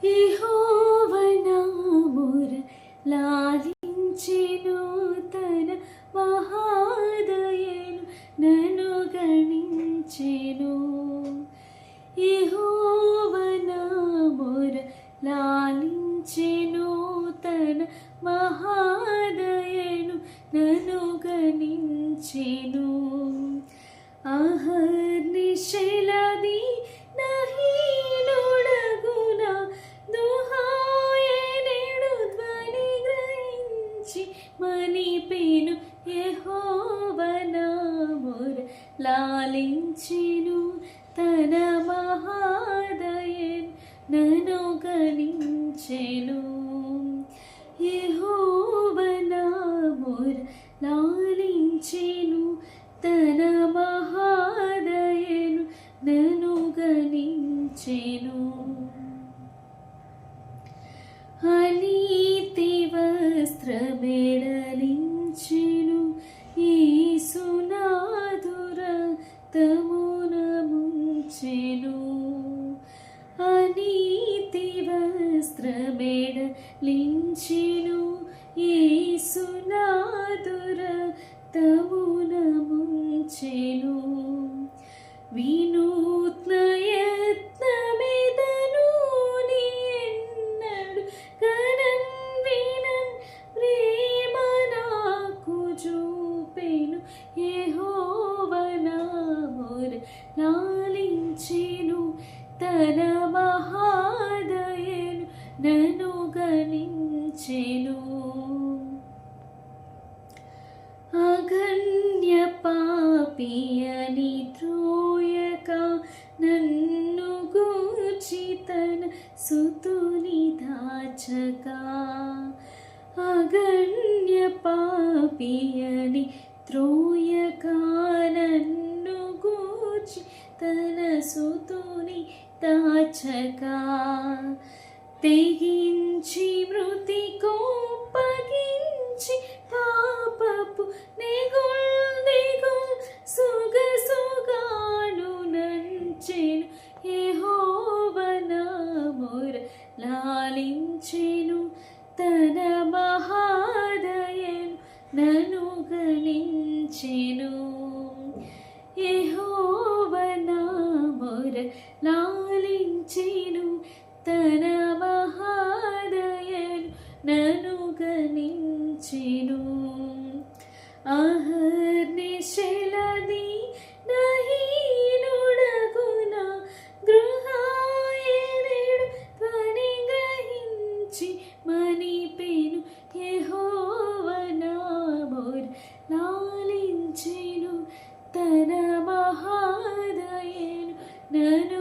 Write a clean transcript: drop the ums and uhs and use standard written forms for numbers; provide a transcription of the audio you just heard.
యెహోవా నా మొర లాలించెను, తన మహాదయను నన్ను గణించెను. యెహోవా నా మొర లాలించెను, తన మహాదయను నన్ను గణించెను. అహర్నిశలది నహీనుడగున దుహాయనెడు ధ్వని గ్రహించి మనిపెను. యెహోవా నా మొర లాలించెను, తన మహాదయను నన్ను గణించెను. యెహోవా నా మొర లాలించెను, తన మహాదయను నన్ను గణించెను. అనీతి వస్త్రమెడలించెను, యేసునాథు రక్తమున ముంచెను. అనీతి వస్త్రమెడలించెను, యేసునాథు రక్తమున ముంచెను. వినూత్న యత్నమెదను నీ ఎన్నడు గణన్ వినన్ ప్రేమ నాకు చూపెను. యెహోవా నా మొర లాలించెను, తన మహాదయను నన్ను గణించెను. అగణ్య పాపియని త్రోయక నన్ను గూర్చి తన సుతుని దాచగా. అగణ్య పాపియని త్రోయక నన్ను గూర్చి తన సుతుని దాచగా. తెగించి మృతి కోపగించి పాపపు నెగుల్ సుగసుగాను నంచెను. యెహోవా నా మొర లాలించెను, తన మహాదయను నన్ను గణించెను. యెహోవా నా మొర లాలించెను, తన మహాదయను నన్ను గణించెను. అహర్నిశలది నహీనుడగున గృహాయనెడు ధ్వని గ్రహించి మనిపెను. యెహోవా నా మొర లాలించెను, తన మహాదయను నన్ను